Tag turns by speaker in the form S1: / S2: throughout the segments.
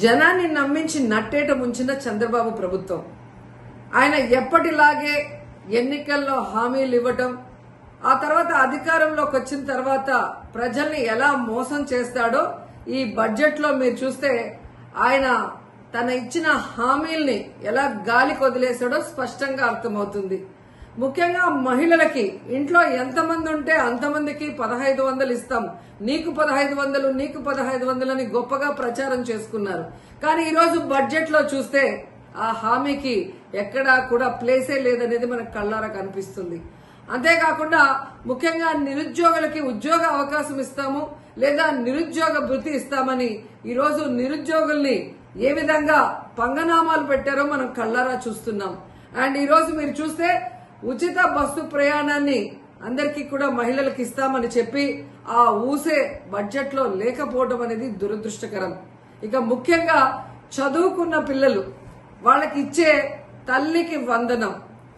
S1: జనాన్ని నమ్మించి నట్టేట ముంచిన చంద్రబాబు ప్రభుత్వం ఆయన ఎప్పటిలాగే ఎన్నికల్లో హామీలు ఇవ్వటం ఆ తర్వాత అధికారంలోకి వచ్చిన తర్వాత ప్రజల్ని ఎలా మోసం చేస్తాడో ఈ బడ్జెట్ లో మీరు చూస్తే ఆయన తన ఇచ్చిన హామీల్ని ఎలా గాలికి వదిలేశాడో స్పష్టంగా అర్థమవుతుంది. ముఖ్యంగా మహిళలకి ఇంట్లో ఎంతమంది ఉంటే అంతమందికి 1500 ఇస్తాం, నీకు 1500 నీకు 1500 అని గొప్పగా ప్రచారం చేసుకున్నారు. కానీ ఈ రోజు బడ్జెట్ లో చూస్తే ఆ హామీకి ఎక్కడా కూడా ప్లేసే లేదనేది మనకు కళ్ళారా కనిపిస్తుంది. అంతేకాకుండా ముఖ్యంగా నిరుద్యోగులకి ఉద్యోగ అవకాశం ఇస్తాము లేదా నిరుద్యోగ భృతి ఇస్తామని ఈ రోజు నిరుద్యోగుల్ని ఏ విధంగా పంగనామాలు పెట్టారో మనం కళ్ళారా చూస్తున్నాం. అండ్ ఈ రోజు మీరు చూస్తే ఉచిత బస్సు ప్రయాణాన్ని అందరికీ కూడా మహిళలకు ఇస్తామని చెప్పి ఆ ఊసే బడ్జెట్ లో లేకపోవడం అనేది దురదృష్టకరం. ఇక ముఖ్యంగా చదువుకున్న పిల్లలు వాళ్ళకి ఇచ్చే తల్లికి వందనం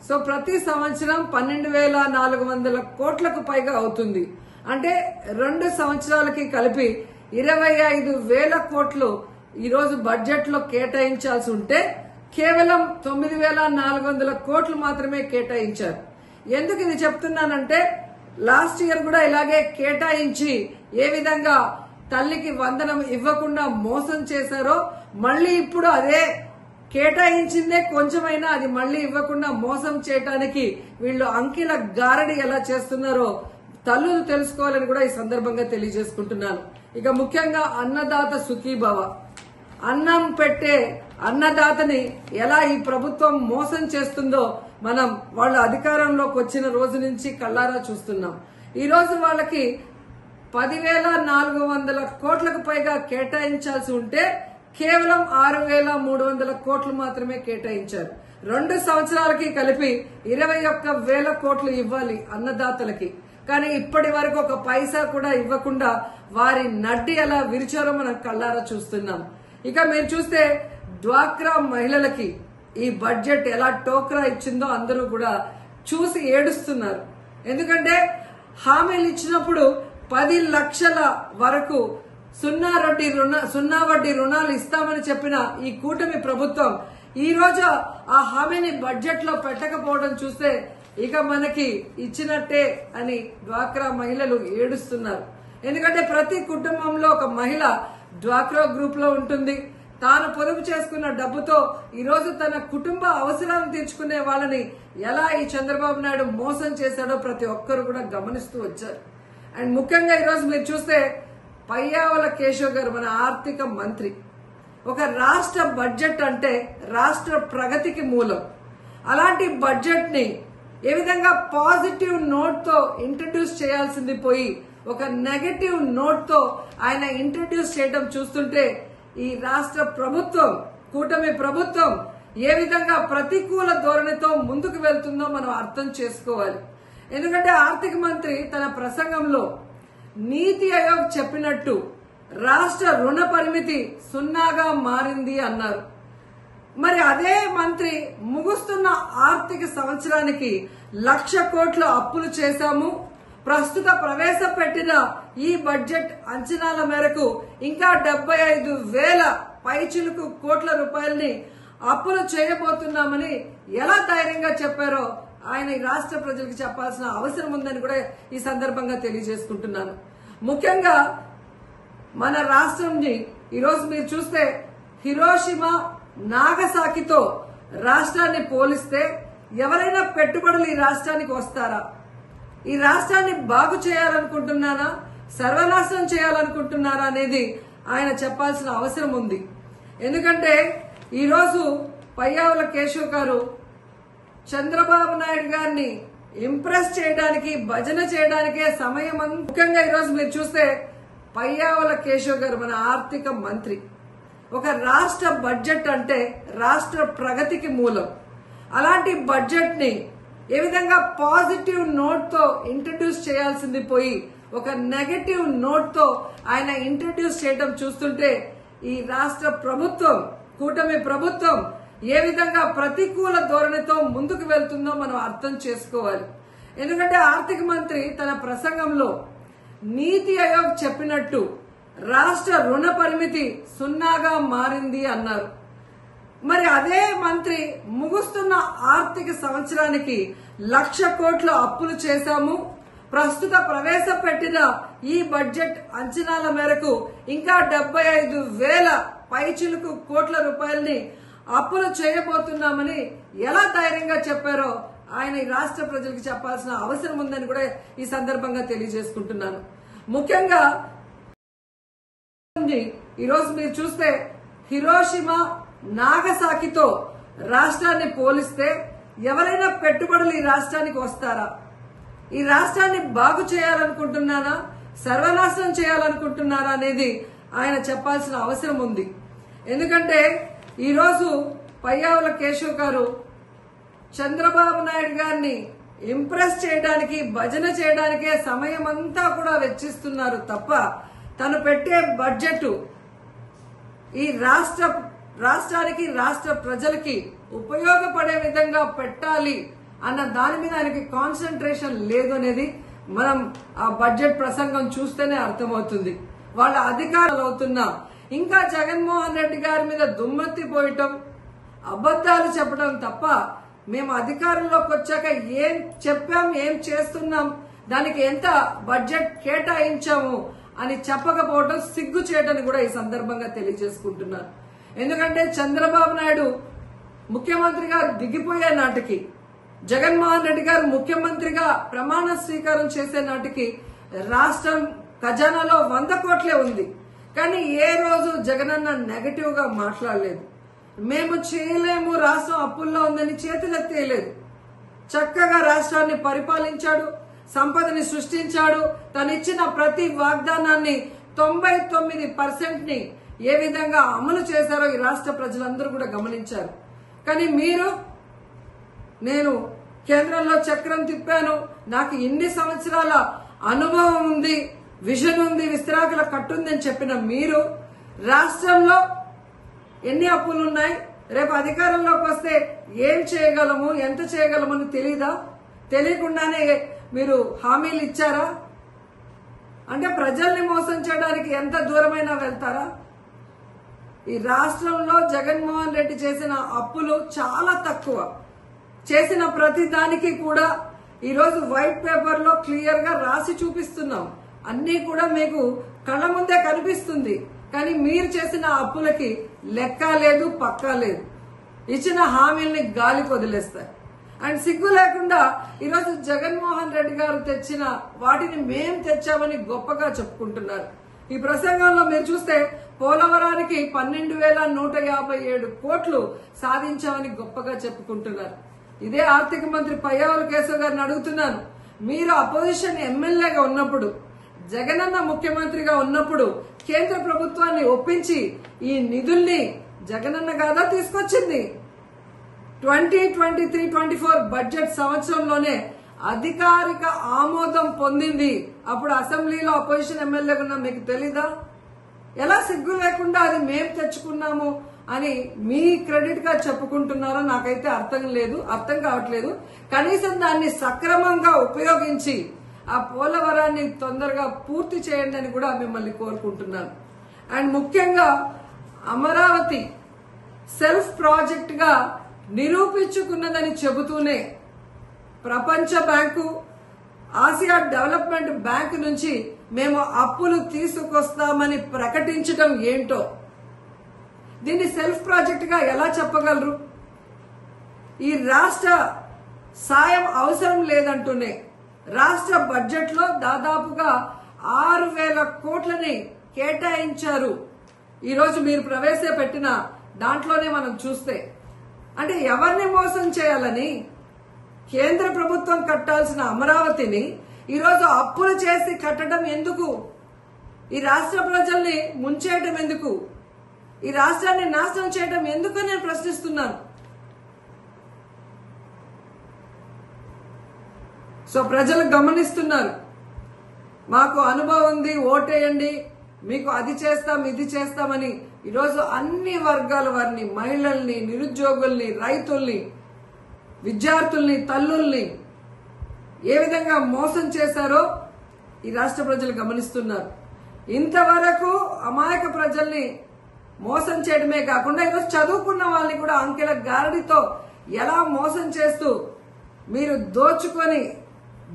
S1: సో ప్రతి సంవత్సరం 12,400 కోట్లకు పైగా అవుతుంది. అంటే 2 సంవత్సరాలకి కలిపి 25,000 కోట్లు ఈ రోజు బడ్జెట్ లో కేటాయించాల్సి ఉంటే కేవలం 9,400 కోట్లు మాత్రమే కేటాయించారు. ఎందుకు ఇది చెప్తున్నానంటే లాస్ట్ ఇయర్ కూడా ఇలాగే కేటాయించి ఏ విధంగా తల్లికి వందనం ఇవ్వకుండా మోసం చేశారో మళ్లీ ఇప్పుడు అదే కేటాయించిందే కొంచెమైనా అది మళ్లీ ఇవ్వకుండా మోసం చేయడానికి వీళ్ళు అంకెల గారడి ఎలా చేస్తున్నారో తల్లులు తెలుసుకోవాలని కూడా ఈ సందర్భంగా తెలియజేసుకుంటున్నాను. ఇక ముఖ్యంగా అన్నదాత సుఖీభవ, అన్నం పెట్టే అన్నదాతని ఎలా ఈ ప్రభుత్వం మోసం చేస్తుందో మనం వాళ్ళ అధికారంలోకి వచ్చిన రోజు నుంచి కళ్ళారా చూస్తున్నాం. ఈ రోజు వాళ్ళకి 10,400 కోట్లకు పైగా కేటాయించాల్సి ఉంటే కేవలం 6,300 కోట్లు మాత్రమే కేటాయించారు. 2 సంవత్సరాలకి కలిపి 21,000 కోట్లు ఇవ్వాలి అన్నదాతలకి. కానీ ఇప్పటి వరకు ఒక పైసా కూడా ఇవ్వకుండా వారి నడ్డి ఎలా విరిచారో మనం కళ్ళారా చూస్తున్నాం. ఇక మీరు చూస్తే డ్వాక్రా మహిళలకి ఈ బడ్జెట్ ఎలా టోక్రా ఇచ్చిందో అందరూ కూడా చూసి ఏడుస్తున్నారు. ఎందుకంటే హామీలు ఇచ్చినప్పుడు 10 లక్షల వరకు సున్నా వడ్డీ రుణాలు ఇస్తామని చెప్పిన ఈ కూటమి ప్రభుత్వం ఈ రోజు ఆ హామీని బడ్జెట్ లో పెట్టకపోవడం చూస్తే ఇక మనకి ఇచ్చినట్టే అని డ్వాక్రా మహిళలు ఏడుస్తున్నారు. ఎందుకంటే ప్రతి కుటుంబంలో ఒక మహిళ డ్వాక్రా గ్రూప్ లో ఉంటుంది. తాను పొదుపు చేసుకున్న డబ్బుతో ఈ రోజు తన కుటుంబ అవసరాలను తీర్చుకునే వాళ్ళని ఎలా ఈ చంద్రబాబు నాయుడు మోసం చేశాడో ప్రతి ఒక్కరు కూడా గమనిస్తూ వచ్చారు. అండ్ ముఖ్యంగా ఈ రోజు మీరు చూస్తే పయ్యావుల కేశవ్ గారు మన ఆర్థిక మంత్రి, ఒక రాష్ట్ర బడ్జెట్ అంటే రాష్ట్ర ప్రగతికి మూలం. అలాంటి బడ్జెట్ ని ఏ విధంగా పాజిటివ్ నోట్ తో ఇంట్రడ్యూస్ చేయాల్సింది పోయి ఒక నెగటివ్ నోట్ తో ఆయన ఇంట్రడ్యూస్ చేయడం చూస్తుంటే ఈ రాష్ట్ర ప్రభుత్వం కూటమి ప్రభుత్వం ఏ విధంగా ప్రతికూల ధోరణితో ముందుకు వెళ్తుందో మనం అర్థం చేసుకోవాలి. ఎందుకంటే ఆర్థిక మంత్రి తన ప్రసంగంలో నీతి ఆయోగ్ చెప్పినట్టు రాష్ట్ర రుణ పరిమితి 0గా మారింది అన్నారు. మరి అదే మంత్రి ముగుస్తున్న ఆర్థిక సంవత్సరానికి 1,00,000 కోట్ల అప్పులు చేశాము, ప్రస్తుత ప్రవేశపెట్టిన ఈ బడ్జెట్ అంచనాల మేరకు ఇంకా 75,000 పైచిలుకు కోట్ల రూపాయలని అప్పులు చేయబోతున్నామని ఎలా ధైర్యంగా చెప్పారో ఆయన ఈ రాష్ట్ర ప్రజలకు చెప్పాల్సిన అవసరం ఉందని కూడా ఈ సందర్భంగా తెలియజేసుకుంటున్నాను. ముఖ్యంగా మన రాష్ట్రంని ఈరోజు మీరు చూస్తే హిరోషిమా నాగసాకితో రాష్ట్రాన్ని పోలిస్తే ఎవరైనా పెట్టుబడులు ఈ రాష్ట్రానికి వస్తారా? ఈ రాష్ట్రాన్ని బాగు చేయాలనుకుంటున్నారా, సర్వనాశనం చేయాలనుకుంటున్నారా అనేది ఆయన చెప్పాల్సిన అవసరం ఉంది. ఎందుకంటే ఈరోజు పయ్యావుల కేశవ్ గారు చంద్రబాబు నాయుడు గారిని ఇంప్రెస్ చేయడానికి భజన చేయడానికే సమయం. ముఖ్యంగా ఈరోజు మీరు చూస్తే పయ్యావుల కేశవ్ గారు మన ఆర్థిక మంత్రి, ఒక రాష్ట్ర బడ్జెట్ అంటే రాష్ట్ర ప్రగతికి మూలం. అలాంటి బడ్జెట్ ని ఏ విధంగా పాజిటివ్ నోట్ తో ఇంట్రడ్యూస్ చేయాల్సింది పోయి ఒక నెగటివ్ నోట్ తో ఆయన ఇంట్రడ్యూస్ చేయడం చూస్తుంటే ఈ రాష్ట్ర ప్రభుత్వం కూటమి ప్రభుత్వం ఏ విధంగా ప్రతికూల ధోరణితో ముందుకు వెళ్తుందో మనం అర్థం చేసుకోవాలి. ఎందుకంటే ఆర్థిక మంత్రి తన ప్రసంగంలో నీతి ఆయోగ్ చెప్పినట్టు రాష్ట్ర రుణ పరిమితి 0గా మారింది అన్నారు. మరి అదే మంత్రి ముగుస్తున్న ఆర్థిక సంవత్సరానికి 1,00,000 కోట్ల అప్పులు చేశాము, ప్రస్తుత ప్రవేశపెట్టిన ఈ బడ్జెట్ అంచనాల మేరకు ఇంకా 75,000 పైచిలుకు కోట్ల రూపాయలని అప్పులు చేయబోతున్నామని ఎలా ధైర్యంగా చెప్పారో ఆయన ఈ రాష్ట్ర ప్రజలకు చెప్పాల్సిన అవసరం ఉందని కూడా ఈ సందర్భంగా తెలియజేసుకుంటున్నాను. ముఖ్యంగా ఈరోజు మీరు చూస్తే హిరోషిమా నాగసాకితో రాష్ట్రాన్ని పోలిస్తే ఎవరైనా పెట్టుబడులు ఈ రాష్ట్రానికి వస్తారా? ఈ రాష్ట్రాన్ని బాగు చేయాలనుకుంటున్నారా, సర్వనాశనం చేయాలనుకుంటున్నారా అనేది ఆయన చెప్పాల్సిన అవసరం ఉంది. ఎందుకంటే ఈరోజు పయ్యావుల కేశవ్ గారు చంద్రబాబు నాయుడు గారిని ఇంప్రెస్ చేయడానికి, భజన చేయడానికే సమయం అంతా కూడా వెచ్చిస్తున్నారు తప్ప తను పెట్టే బడ్జెట్ ఈ రాష్ట్రానికి, రాష్ట్ర ప్రజలకి ఉపయోగపడే విధంగా పెట్టాలి అన్న దాని మీద ఆయనకి కాన్సన్ట్రేషన్ లేదు అనేది మనం ఆ బడ్జెట్ ప్రసంగం చూస్తేనే అర్థమవుతుంది. వాళ్ళ అధికారులు అవుతున్నా ఇంకా జగన్మోహన్ రెడ్డి గారి మీద దుమ్మెత్తి పోయటం, అబద్దాలు చెప్పడం తప్ప మేము అధికారంలోకి వచ్చాక ఏం చెప్పాం, ఏం చేస్తున్నాం, దానికి ఎంత బడ్జెట్ కేటాయించాము అని చెప్పకపోవడం సిగ్గు చేయటని కూడా ఈ సందర్భంగా తెలియజేసుకుంటున్నాను. ఎందుకంటే చంద్రబాబు నాయుడు ముఖ్యమంత్రిగా దిగిపోయే నాటికి, జగన్మోహన్ రెడ్డి గారు ముఖ్యమంత్రిగా ప్రమాణ స్వీకారం చేసే నాటికి రాష్ట్రం ఖజానాలో 100 కోట్లే ఉంది. కానీ ఏ రోజు జగనన్న నెగటివ్ గా మాట్లాడలేదు. మేము చేయలేము, రాష్ట్రం అప్పుల్లో ఉందని చేతులెత్తేయలేదు. చక్కగా రాష్ట్రాన్ని పరిపాలించాడు, సంపదని సృష్టించాడు. తనిచ్చిన ప్రతి వాగ్దానాన్ని 99% ని ఏ విధంగా అమలు చేశారో ఈ రాష్ట్ర ప్రజలందరూ కూడా గమనించారు. కానీ మీరు, నేను కేంద్రంలో చక్రం తిప్పాను, నాకు ఇన్ని సంవత్సరాల అనుభవం ఉంది, విజన్ ఉంది, విస్తరాకుల కట్టుంది అని చెప్పిన మీరు రాష్ట్రంలో ఎన్ని అప్పులున్నాయి, రేపు అధికారంలోకి వస్తే ఏం చేయగలము, ఎంత చేయగలము అని తెలీదా? తెలియకుండానే మీరు హామీలు ఇచ్చారా? అంటే ప్రజల్ని మోసం చేయడానికి ఎంత దూరమైనా వెళ్తారా? ఈ రాష్ట్రంలో జగన్మోహన్ రెడ్డి చేసిన అప్పులు చాలా తక్కువ. చేసిన ప్రతి దానికి కూడా ఈరోజు వైట్ పేపర్ లో క్లియర్ గా రాసి చూపిస్తున్నాం. అన్ని కూడా మీకు కళ్ళ ముందే కనిపిస్తుంది. కానీ మీరు చేసిన అప్పులకి లెక్క లేదు, పక్కా లేదు. ఇచ్చిన హామీల్ని గాలికి వదిలేస్తారు. అండ్ సిగ్గు లేకుండా ఈరోజు జగన్మోహన్ రెడ్డి గారు తెచ్చిన వాటిని మేం తెచ్చామని గొప్పగా చెప్పుకుంటున్నారు. ఈ ప్రసంగంలో మీరు చూస్తే పోలవరానికి 12,157 కోట్లు సాధించామని గొప్పగా చెప్పుకుంటున్నారు. ఇదే ఆర్థిక మంత్రి పయ్యావుల కేశవ్ గారిని అడుగుతున్నాను, మీరు అపోజిషన్ ఎమ్మెల్యేగా ఉన్నప్పుడు, జగనన్న ముఖ్యమంత్రిగా ఉన్నప్పుడు కేంద్ర ప్రభుత్వాన్ని ఒప్పించి ఈ నిధుల్ని జగనన్న కాదా తీసుకొచ్చింది? 2023-24 బడ్జెట్ సంవత్సరంలోనే అధికారిక ఆమోదం పొందింది. అప్పుడు అసెంబ్లీలో అపోజిషన్ ఎమ్మెల్యేగా ఉన్నా మీకు తెలీదా? ఎలా సిగ్గు లేకుండా అది మేం తెచ్చుకున్నాము అని మీ క్రెడిట్ గా చెప్పుకుంటున్నారో నాకైతే అర్థం కావట్లేదు. కనీసం దాన్ని సక్రమంగా ఉపయోగించి ఆ పోలవరాన్ని తొందరగా పూర్తి చేయండి అని కూడా మిమ్మల్ని కోరుకుంటున్నాను. అండ్ ముఖ్యంగా అమరావతి సెల్ఫ్ ప్రాజెక్ట్ గా నిరూపించుకున్నదని చెబుతూనే ప్రపంచ బ్యాంకు, ఆసియా డెవలప్మెంట్ బ్యాంకు నుంచి మేము అప్పులు తీసుకొస్తామని ప్రకటించడం ఏంటో, దీన్ని సెల్ఫ్ ప్రాజెక్ట్ గా ఎలా చెప్పగలరు? ఈ రాష్ట్ర సాయం అవసరం లేదంటూనే రాష్ట్ర బడ్జెట్ లో దాదాపుగా 6,000 కోట్లని కేటాయించారు. ఈరోజు మీరు ప్రవేశపెట్టిన దాంట్లోనే మనం చూస్తే, అంటే ఎవరిని మోసం చేయాలని కేంద్ర ప్రభుత్వం కట్టాల్సిన అమరావతిని ఈరోజు అప్పులు చేసి కట్టడం ఎందుకు? ఈ రాష్ట్ర ప్రజల్ని ముంచేయడం ఎందుకు? ఈ రాష్ట్రాన్ని నాశనం చేయడం ఎందుకు నేను ప్రశ్నిస్తున్నాను. సో ప్రజలు గమనిస్తున్నారు, మాకు అనుభవం ఉంది, ఓటేయండి, మీకు అది చేస్తాం, ఇది చేస్తామని ఈరోజు అన్ని వర్గాల వారిని, మహిళల్ని, నిరుద్యోగుల్ని, రైతుల్ని, విద్యార్థుల్ని, తల్లుల్ని ఏ విధంగా మోసం చేశారో ఈ రాష్ట్ర ప్రజలు గమనిస్తున్నారు. ఇంతవరకు అమాయక ప్రజల్ని మోసం చేయడమే కాకుండా ఈరోజు చదువుకున్న వాళ్ళని కూడా అంకెల గారడితో ఎలా మోసం చేస్తూ మీరు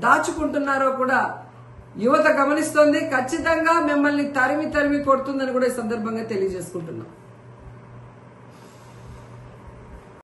S1: దాచుకుంటున్నారో కూడా యువత గమనిస్తోంది. ఖచ్చితంగా మిమ్మల్ని తరిమి కొడుతుందని కూడా ఈ సందర్భంగా తెలియజేసుకుంటున్నాం.